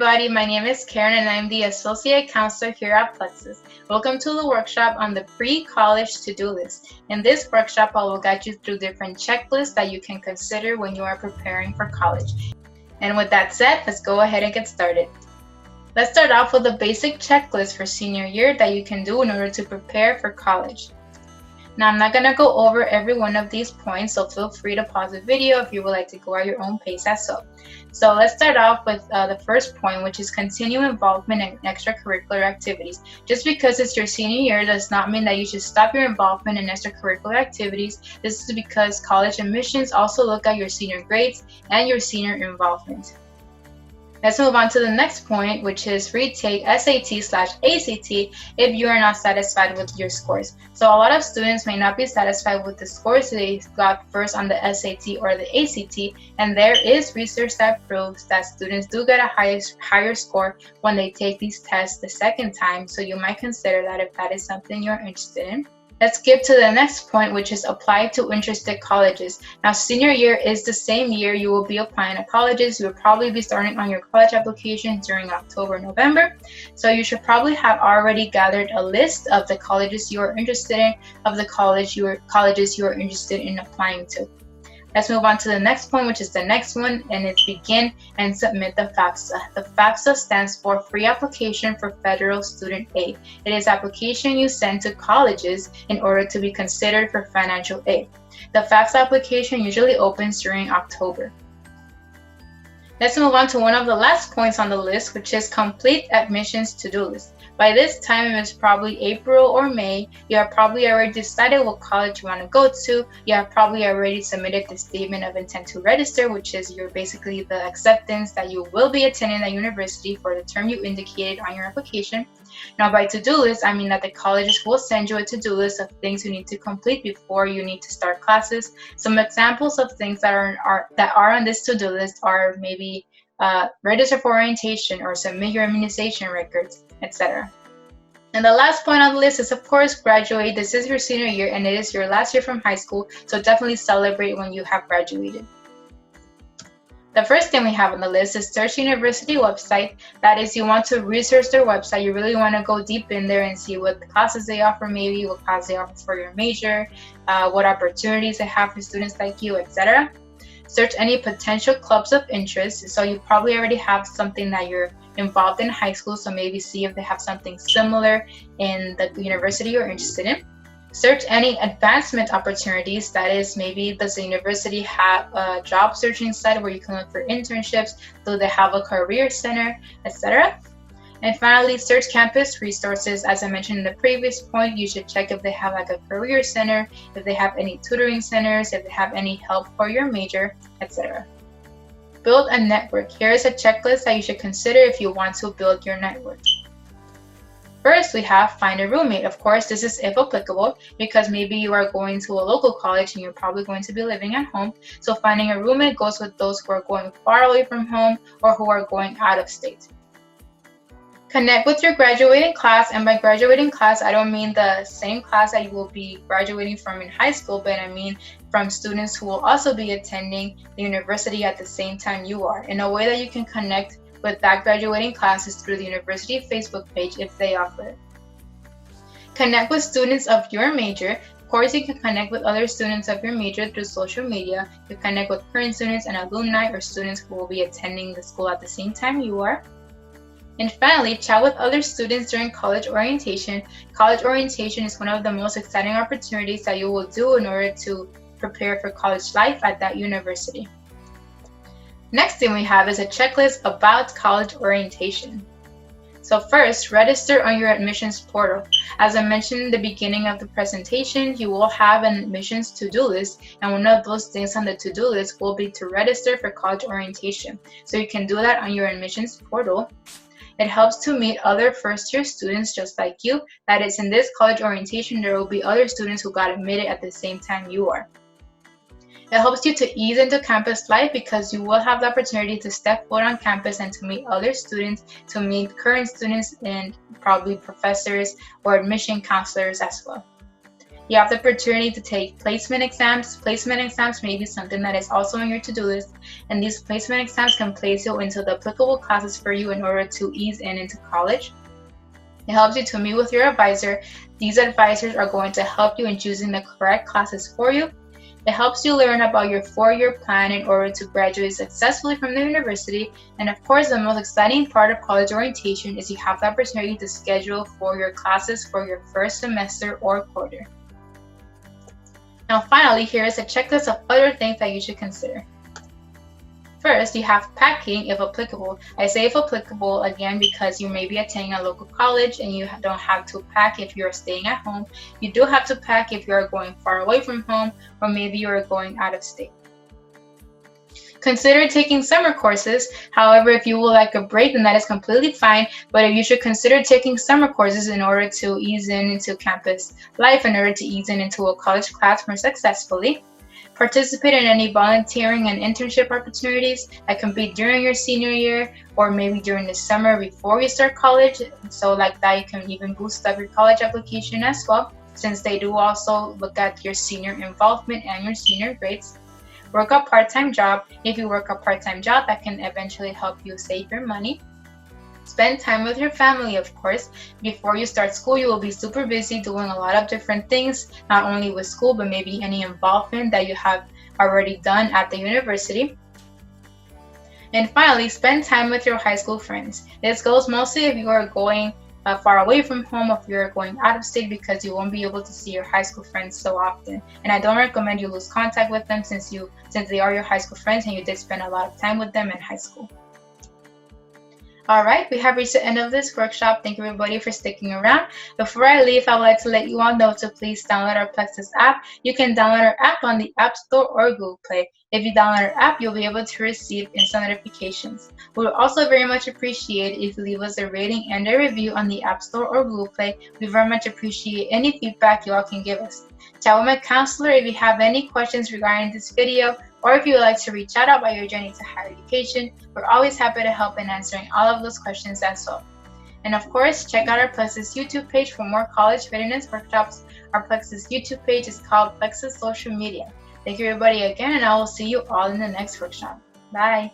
everybody, my name is Karen and I'm the Associate Counselor here at Plexus. Welcome to the workshop on the pre-college to-do list. In this workshop, I will guide you through different checklists that you can consider when you are preparing for college. And with that said, let's go ahead and get started. Let's start off with a basic checklist for senior year that you can do in order to prepare for college. Now, I'm not going to go over every one of these points, so feel free to pause the video if you would like to go at your own pace as well. So let's start off with the first point, which is continue involvement in extracurricular activities. Just because it's your senior year does not mean that you should stop your involvement in extracurricular activities. This is because college admissions also look at your senior grades and your senior involvement. Let's move on to the next point, which is retake SAT/ACT if you are not satisfied with your scores. So a lot of students may not be satisfied with the scores they got first on the SAT or the ACT, and there is research that proves that students do get a higher score when they take these tests the second time, so you might consider that if that is something you're interested in. Let's skip to the next point, which is apply to interested colleges. Now, senior year is the same year you will be applying to colleges. You will probably be starting on your college application during October, November. So you should probably have already gathered a list of the colleges you are interested in, of the colleges you are interested in applying to. Let's move on to the next point, which is the next one, and it's begin and submit the FAFSA. The FAFSA stands for Free Application for Federal Student Aid. It is application you send to colleges in order to be considered for financial aid. The FAFSA application usually opens during October. Let's move on to one of the last points on the list, which is complete admissions to-do list. By this time, it's probably April or May. You have probably already decided what college you want to go to. You have probably already submitted the statement of intent to register, which is basically the acceptance that you will be attending the university for the term you indicated on your application. Now, by to-do list, I mean that the colleges will send you a to-do list of things you need to complete before you need to start classes. Some examples of things that are on this to-do list are maybe register for orientation or submit your immunization records, etc. And the last point on the list is, of course, graduate. This is your senior year and it is your last year from high school, so definitely celebrate when you have graduated. The first thing we have on the list is search university website. That is, you want to research their website. You really want to go deep in there and see what classes they offer, maybe what classes they offer for your major, what opportunities they have for students like you, etc. Search any potential clubs of interest. So you probably already have something that you're involved in high school, so maybe see if they have something similar in the university you're interested in. Search any advancement opportunities. That is, maybe does the university have a job searching site where you can look for internships? Do they have a career center, etc.? And finally, search campus resources. As I mentioned in the previous point, you should check if they have like a career center, if they have any tutoring centers, if they have any help for your major, etc. Build a network. Here is a checklist that you should consider if you want to build your network. First, we have find a roommate. Of course, this is if applicable, because maybe you are going to a local college and you're probably going to be living at home. So finding a roommate goes with those who are going far away from home or who are going out of state. Connect with your graduating class, and by graduating class, I don't mean the same class that you will be graduating from in high school, but I mean from students who will also be attending the university at the same time you are. And a way that you can connect with that graduating class is through the university Facebook page if they offer it. Connect with students of your major. Of course, you can connect with other students of your major through social media. You connect with current students and alumni or students who will be attending the school at the same time you are. And finally, chat with other students during college orientation. College orientation is one of the most exciting opportunities that you will do in order to prepare for college life at that university. Next thing we have is a checklist about college orientation. So first, register on your admissions portal. As I mentioned in the beginning of the presentation, you will have an admissions to-do list, and one of those things on the to-do list will be to register for college orientation. So you can do that on your admissions portal. It helps to meet other first-year students just like you. That is, in this college orientation, there will be other students who got admitted at the same time you are. It helps you to ease into campus life because you will have the opportunity to step foot on campus and to meet other students, to meet current students and probably professors or admission counselors as well. You have the opportunity to take placement exams. Placement exams may be something that is also on your to-do list, and these placement exams can place you into the applicable classes for you in order to ease into college. It helps you to meet with your advisor. These advisors are going to help you in choosing the correct classes for you. It helps you learn about your 4-year plan in order to graduate successfully from the university. And of course, the most exciting part of college orientation is you have the opportunity to schedule for your classes for your first semester or quarter. Now finally, here is a checklist of other things that you should consider. First, you have packing if applicable. I say if applicable again because you may be attending a local college and you don't have to pack if you're staying at home. You do have to pack if you're going far away from home or maybe you're going out of state. Consider taking summer courses. However, if you would like a break, then that is completely fine. But you should consider taking summer courses in order to ease into campus life, in order to ease into a college class more successfully. Participate in any volunteering and internship opportunities that can be during your senior year or maybe during the summer before you start college. So like that, you can even boost up your college application as well, since they do also look at your senior involvement and your senior grades. Work a part-time job. If you work a part-time job, that can eventually help you save your money. Spend time with your family, of course. Before you start school, you will be super busy doing a lot of different things, not only with school, but maybe any involvement that you have already done at the university. And finally, spend time with your high school friends. This goes mostly if you are going far away from home, if you're going out of state, because you won't be able to see your high school friends so often. And I don't recommend you lose contact with them since they are your high school friends and you did spend a lot of time with them in high school. All right, we have reached the end of this workshop. Thank you everybody for sticking around. Before I leave, I would like to let you all know to please download our Plexus app. You can download our app on the App Store or Google Play. If you download our app, you'll be able to receive instant notifications. We would also very much appreciate if you leave us a rating and a review on the App Store or Google Play. We very much appreciate any feedback you all can give us. Chat with my counselor if you have any questions regarding this video, or if you would like to reach out about your journey to higher education. We're always happy to help in answering all of those questions as well. And of course, check out our Plexus YouTube page for more college readiness workshops. Our Plexus YouTube page is called Plexus Social Media. Thank you everybody again, and I will see you all in the next workshop. Bye.